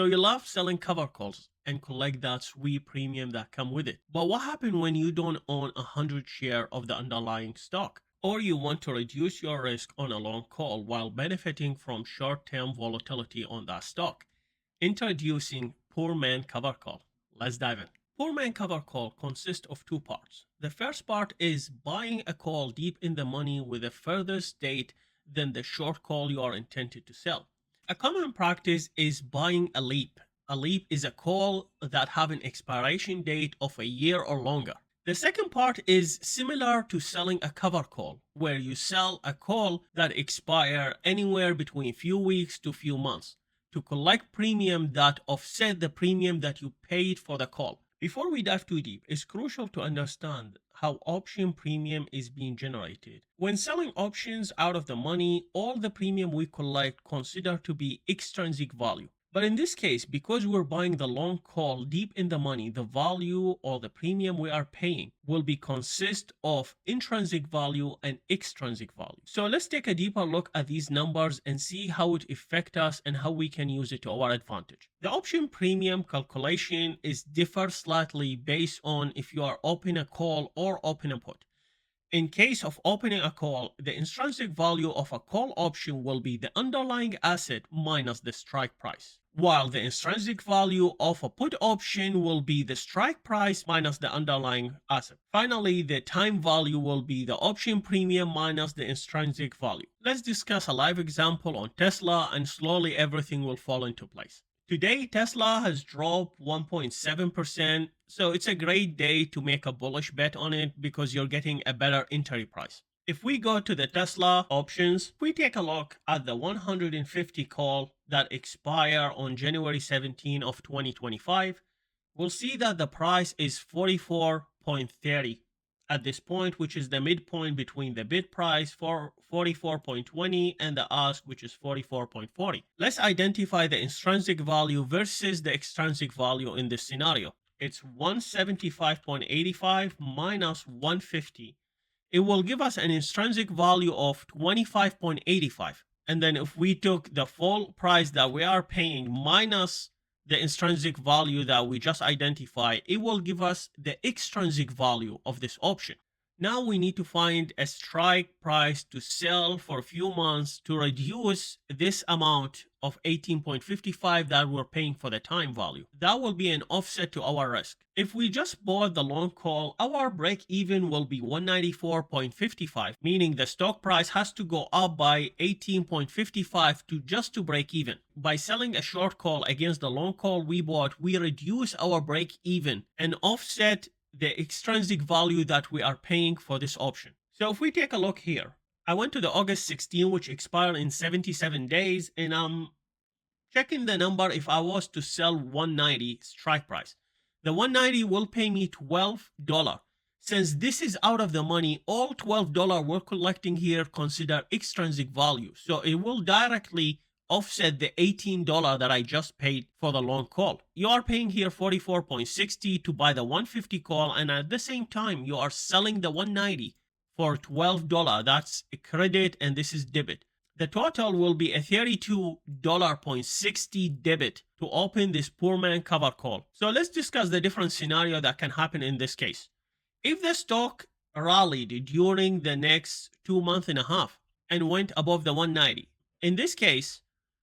So you love selling cover calls and collect that sweet premium that come with it. But what happens when you don't own 100 share of the underlying stock? Or you want to reduce your risk on a long call while benefiting from short-term volatility on that stock? Introducing Poor Man Cover Call. Let's dive in. Poor Man Cover Call consists of two parts. The first part is buying a call deep in the money with a further date than the short call you are intended to sell. A common practice is buying a leap. A leap is a call that have an expiration date of a year or longer. The second part is similar to selling a cover call, where you sell a call that expire anywhere between few weeks to few months to collect premium that offset the premium that you paid for the call. Before we dive too deep, it's crucial to understand how option premium is being generated. When selling options out of the money, all the premium we collect consider to be extrinsic value. But in this case, because we're buying the long call deep in the money, the value or the premium we are paying will be consist of intrinsic value and extrinsic value. So let's take a deeper look at these numbers and see how it affects us and how we can use it to our advantage. The option premium calculation is differ slightly based on if you are open a call or open a put. In case of opening a call, the intrinsic value of a call option will be the underlying asset minus the strike price, while the intrinsic value of a put option will be the strike price minus the underlying asset. Finally, the time value will be the option premium minus the intrinsic value. Let's discuss a live example on Tesla and slowly everything will fall into place. Today, Tesla has dropped 1.7%, so it's a great day to make a bullish bet on it because you're getting a better entry price. If we go to the Tesla options, we take a look at the 150 call that expire on January 17 of 2025, we'll see that the price is 44.30 at this point, which is the midpoint between the bid price for 44.20 and the ask, which is 44.40. Let's identify the intrinsic value versus the extrinsic value in this scenario. It's 175.85 minus 150. It will give us an intrinsic value of 25.85. And then if we took the full price that we are paying minus the intrinsic value that we just identified, it will give us the extrinsic value of this option. Now we need to find a strike price to sell for a few months to reduce this amount of 18.55 that we're paying for the time value. That will be an offset to our risk. If we just bought the long call, our break even will be 194.55, meaning the stock price has to go up by 18.55 to break even. By selling a short call against the long call we bought, we reduce our break even and offset the extrinsic value that we are paying for this option. So if we take a look here, I went to the August 16, which expired in 77 days, and I'm checking the number if I was to sell 190 strike price. The 190 will pay me $12. Since this is out of the money, all $12 we're collecting here consider extrinsic value. So it will directly offset the $18 that I just paid for the long call. You are paying here 44.60 to buy the 150 call, and at the same time you are selling the 190 for $12. That's a credit and this is debit. The total will be a $32.60 debit to open this poor man cover call. So let's discuss the different scenario that can happen in this case. If the stock rallied during the next 2.5 months and went above the 190, in this case,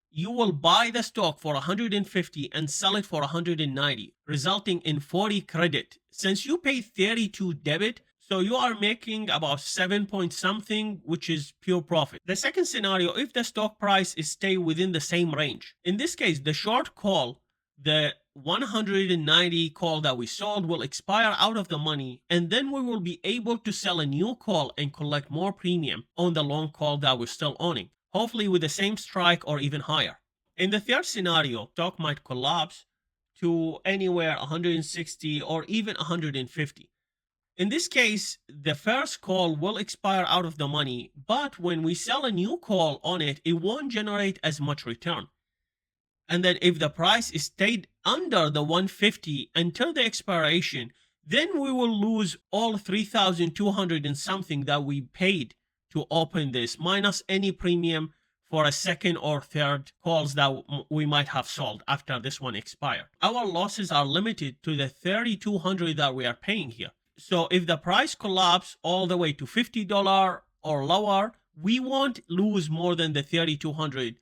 you will buy the stock for 150 and sell it for 190, resulting in 40 credit. Since you pay 32 debit, so you are making about 7 point something, which is pure profit. The second scenario, if the stock price is stay within the same range. In this case, the short call, the 190 call that we sold will expire out of the money, and then we will be able to sell a new call and collect more premium on the long call that we're still owning, hopefully with the same strike or even higher. In the third scenario, stock might collapse to anywhere 160 or even 150. In this case, the first call will expire out of the money, but when we sell a new call on it, it won't generate as much return. And then if the price is stayed under the 150 until the expiration, then we will lose all 3,200 and something that we paid to open this, minus any premium for a second or third calls that we might have sold after this one expired. Our losses are limited to the $3,200 that we are paying here. So if the price collapses all the way to $50 or lower, we won't lose more than the $3,200.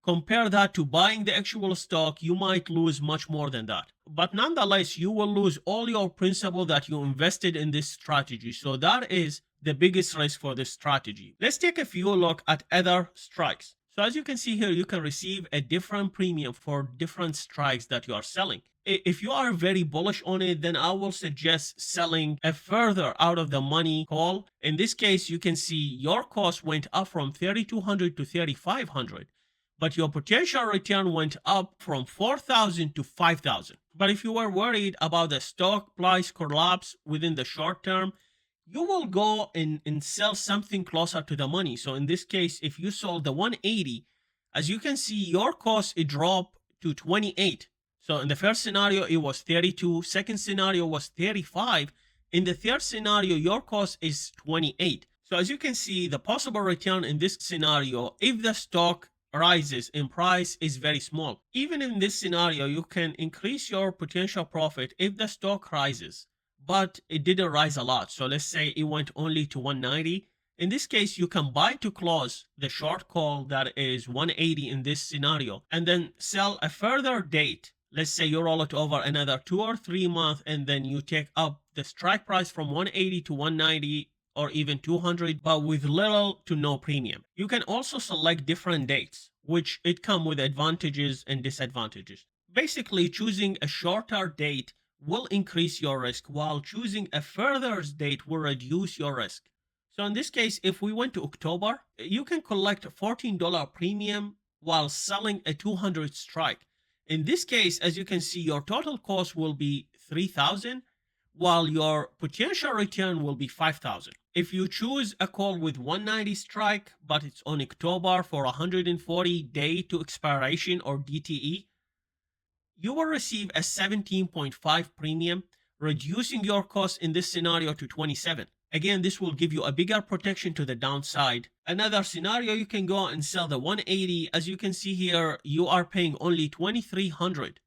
Compare that to buying the actual stock, you might lose much more than that. But nonetheless, you will lose all your principal that you invested in this strategy. So that is the biggest risk for this strategy. Let's take a few look at other strikes. So as you can see here, you can receive a different premium for different strikes that you are selling. If you are very bullish on it, then I will suggest selling a further out of the money call. In this case, you can see your cost went up from $3,200 to $3,500. But your potential return went up from $4,000 to $5,000. But if you were worried about the stock price collapse within the short term, you will go and sell something closer to the money. So in this case, if you sold the 180, as you can see, your cost it dropped to 28. So in the first scenario, it was 32. Second scenario was 35. In the third scenario, your cost is 28. So as you can see, the possible return in this scenario, if the stock rises in price, is very small. Even in this scenario, you can increase your potential profit if the stock rises, but it didn't rise a lot. So let's say it went only to 190. In this case, you can buy to close the short call that is 180 in this scenario, and then sell a further date. Let's say you roll it over another 2 or 3 months, and then you take up the strike price from 180 to 190 or even 200, but with little to no premium. You can also select different dates, which it come with advantages and disadvantages. Basically, choosing a shorter date will increase your risk, while choosing a further date will reduce your risk. So in this case, if we went to October, you can collect a $14 premium while selling a 200 strike. In this case, as you can see, your total cost will be $3,000, while your potential return will be $5,000. If you choose a call with 190 strike, but it's on October for 140 day to expiration or DTE, you will receive a 17.5 premium, reducing your cost in this scenario to 27. Again, this will give you a bigger protection to the downside. Another scenario, you can go and sell the 180. As you can see here, you are paying only $2,300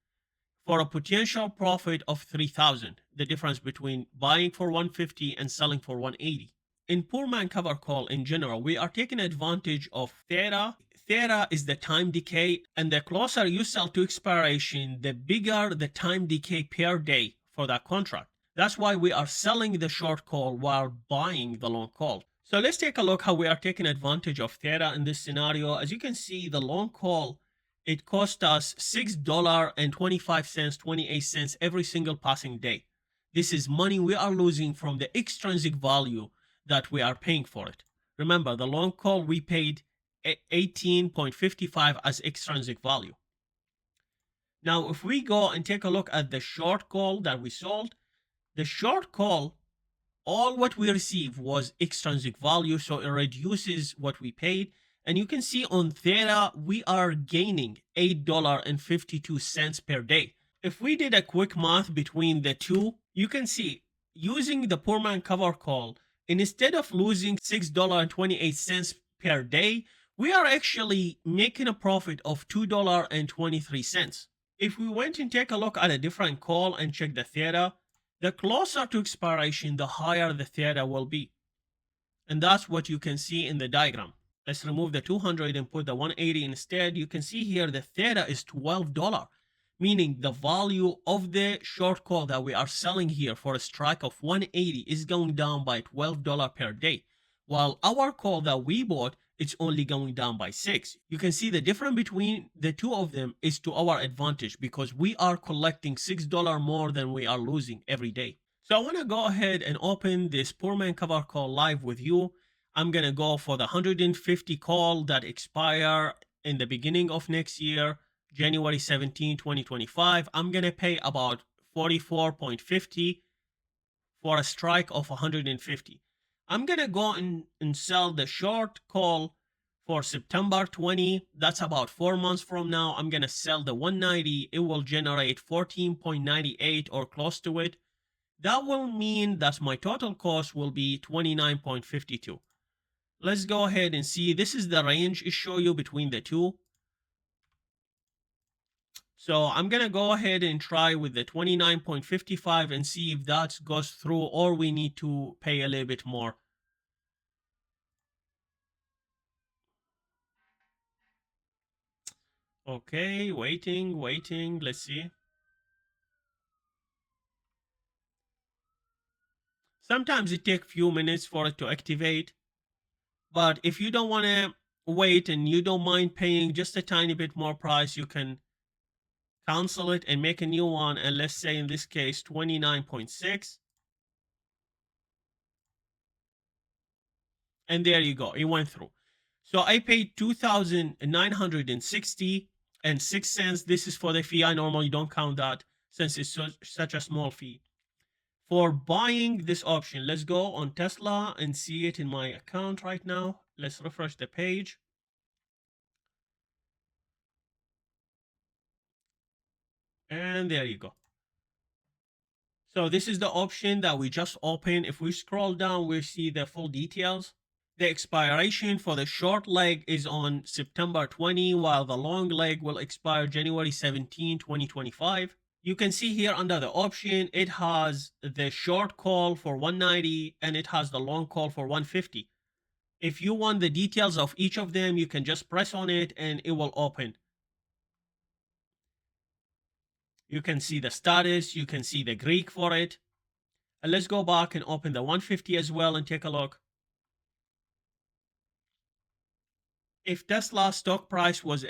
for a potential profit of $3,000. The difference between buying for 150 and selling for 180. In poor man cover call in general, we are taking advantage of theta. Theta is the time decay, and the closer you sell to expiration, the bigger the time decay per day for that contract. That's why we are selling the short call while buying the long call. So let's take a look how we are taking advantage of theta in this scenario. As you can see, the long call, it cost us $6.25, 28 cents every single passing day. This is money we are losing from the extrinsic value that we are paying for it. Remember, the long call we paid 18.55 as extrinsic value. Now, if we go and take a look at the short call that we sold, the short call, all what we received was extrinsic value, so it reduces what we paid. And you can see on theta, we are gaining $8.52 per day. If we did a quick math between the two, you can see using the poor man cover call, instead of losing $6.28 per day, we are actually making a profit of $2.23. If we went and take a look at a different call and check the theta, the closer to expiration, the higher the theta will be. And that's what you can see in the diagram. Let's remove the 200 and put the 180 instead. You can see here the theta is $12, meaning the value of the short call that we are selling here for a strike of 180 is going down by $12 per day, while our call that we bought, it's only going down by $6. You can see the difference between the two of them is to our advantage because we are collecting $6 more than we are losing every day. So I want to go ahead and open this poor man cover call live with you. I'm going to go for the 150 call that expire in the beginning of next year, January 17, 2025. I'm going to pay about $44.50 for a strike of 150. I'm going to go and sell the short call for September 20. That's about 4 months from now. I'm going to sell the 190. It will generate 14.98 or close to it. That will mean that my total cost will be 29.52. Let's go ahead and see. This is the range it show you between the two. So I'm going to go ahead and try with the 29.55 and see if that goes through or we need to pay a little bit more. Okay, waiting. Let's see. Sometimes it takes few minutes for it to activate. But if you don't want to wait and you don't mind paying just a tiny bit more price, you can cancel it and make a new one. And let's say in this case, 29.6. And there you go. It went through. So I paid $2,960.06. This is for the fee. I normally don't count that since it's such a small fee. For buying this option, let's go on Tesla and see it in my account right now. Let's refresh the page. And there you go. So this is the option that we just opened. If we scroll down, we see the full details. The expiration for the short leg is on September 20, while the long leg will expire January 17, 2025. You can see here under the option, it has the short call for 190 and it has the long call for 150. If you want the details of each of them, you can just press on it and it will open. You can see the status, you can see the Greek for it. And let's go back and open the 150 as well and take a look. If Tesla stock price was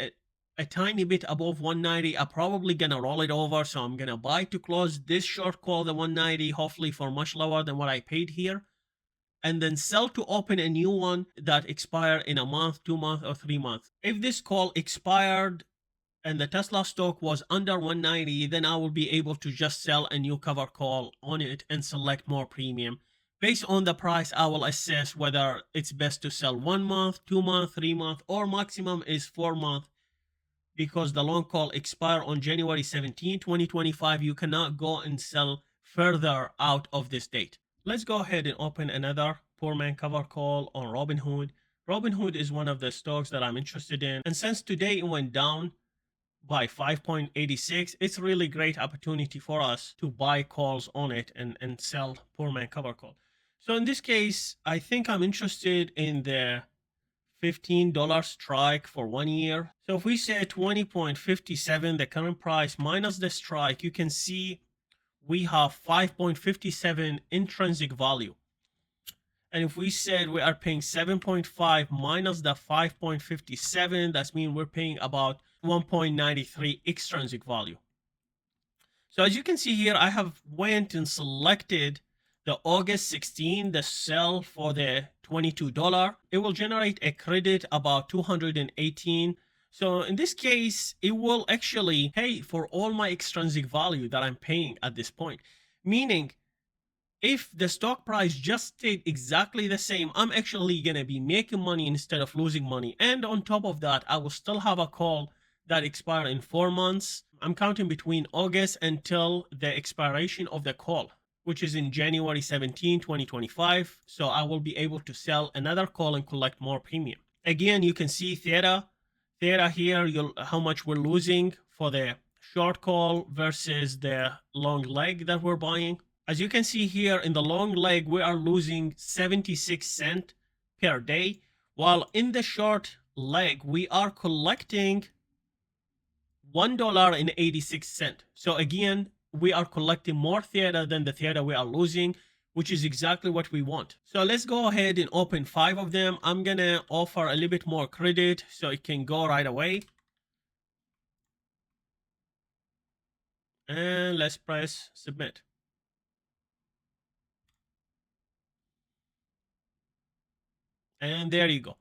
a tiny bit above 190, I'm probably gonna roll it over. So I'm gonna buy to close this short call, the 190, hopefully for much lower than what I paid here. And then sell to open a new one that expired in a month, 2 months, or 3 months. If this call expired and the Tesla stock was under 190, then I will be able to just sell a new cover call on it and select more premium. Based on the price, I will assess whether it's best to sell 1 month, 2 month, 3 month, or maximum is 4 month. Because the long call expire on January 17, 2025, you cannot go and sell further out of this date. Let's go ahead and open another poor man cover call on Robinhood. Robinhood is one of the stocks that I'm interested in. And since today it went down by 5.86, it's a really great opportunity for us to buy calls on it and sell poor man cover call. So in this case, I think I'm interested in the $15 strike for 1 year. So if we say 20.57, the current price minus the strike, you can see we have 5.57 intrinsic value. And if we said we are paying 7.5 minus the 5.57, that means we're paying about 1.93 extrinsic value. So as you can see here, I have went and selected the August 16, the sell for the $22. It will generate a credit about 218. So in this case, it will actually pay for all my extrinsic value that I'm paying at this point. Meaning, if the stock price just stayed exactly the same, I'm actually going to be making money instead of losing money. And on top of that, I will still have a call that expire in 4 months. I'm counting between August until the expiration of the call, which is in January 17, 2025. So I will be able to sell another call and collect more premium. Again, you can see theta here, how much we're losing for the short call versus the long leg that we're buying. As you can see here in the long leg, we are losing 76 cents per day, while in the short leg, we are collecting $1.86. So again, we are collecting more theta than the theta we are losing, which is exactly what we want. So let's go ahead and open 5 of them. I'm gonna offer a little bit more credit so it can go right away. And let's press submit. And there you go.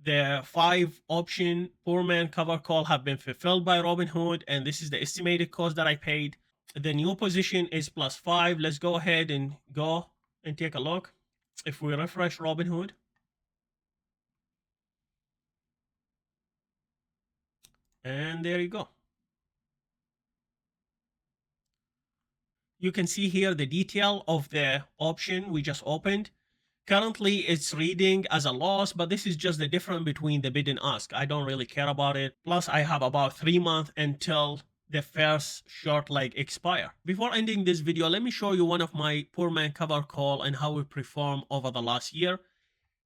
The 5 option poor man cover call have been fulfilled by Robinhood, and this is the estimated cost that I paid. The new position is +5. Let's go ahead and go and take a look. If we refresh Robinhood, and there you go. You can see here the detail of the option we just opened. Currently, it's reading as a loss, but this is just the difference between the bid and ask. I don't really care about it. Plus, I have about 3 months until the first short leg expire. Before ending this video, let me show you one of my poor man cover call and how it performed over the last year.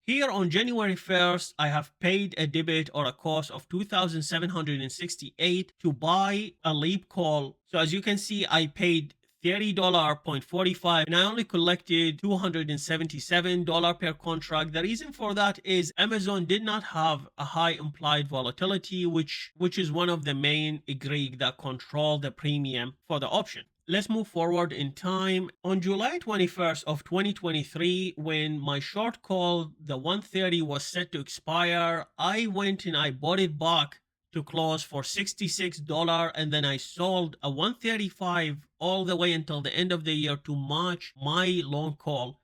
Here on January 1st, I have paid a debit or a cost of $2,768 to buy a leap call. So as you can see, I paid $30.45 and I only collected $277 per contract. The reason for that is Amazon did not have a high implied volatility, which is one of the main Greek that control the premium for the option. Let's move forward in time. On July 21st of 2023, when my short call, the 130, was set to expire, I went and I bought it back to close for $66, and then I sold a 135 all the way until the end of the year to match my long call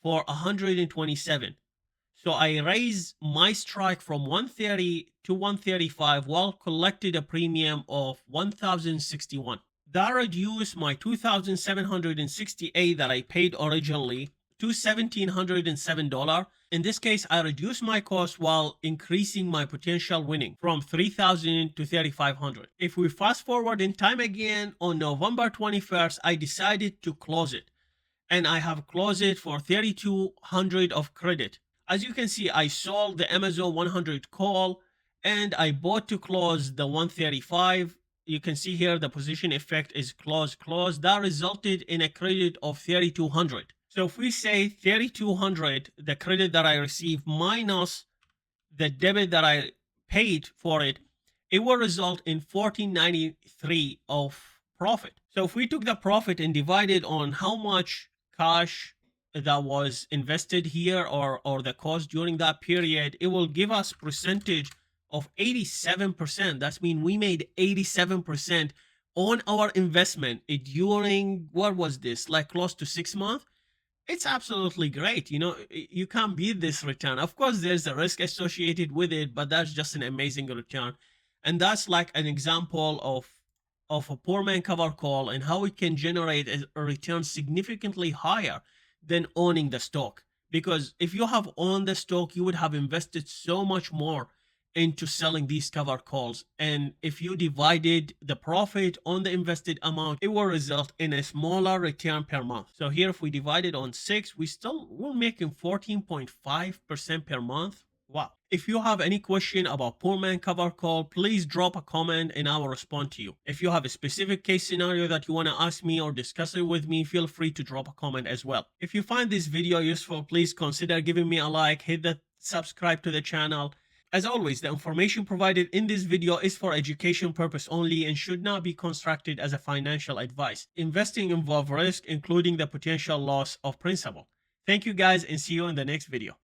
for 127. So I raised my strike from 130 to 135 while collected a premium of 1,061. That reduced my 2,768 that I paid originally to $1,707. In this case, I reduced my cost while increasing my potential winning from 3,000 to 3,500. If we fast forward in time again, on November 21st, I decided to close it. And I have closed it for 3,200 of credit. As you can see, I sold the Amazon 100 call and I bought to close the 135. You can see here the position effect is close. That resulted in a credit of 3,200. So if we say 3,200, the credit that I received minus the debit that I paid for it, it will result in 1,493 of profit. So if we took the profit and divided on how much cash that was invested here or the cost during that period, it will give us percentage of 87%. That's mean we made 87% on our investment during, what was this, like close to 6 months. It's absolutely great. You know, you can't beat this return. Of course, there's a risk associated with it, but that's just an amazing return. And that's like an example of a poor man cover call and how it can generate a return significantly higher than owning the stock. Because if you have owned the stock, you would have invested so much more into selling these cover calls, and if you divided the profit on the invested amount, it will result in a smaller return per month. So here, if we divide it on 6, we're making 14.5% per month. Wow. If you have any question about poor man cover call, please drop a comment and I will respond to you. If you have a specific case scenario that you want to ask me or discuss it with me, feel free to drop a comment as well. If you find this video useful, please consider giving me a like, hit the subscribe to the channel. As always, the information provided in this video is for education purpose only and should not be construed as a financial advice. Investing involves risk, including the potential loss of principal. Thank you guys and see you in the next video.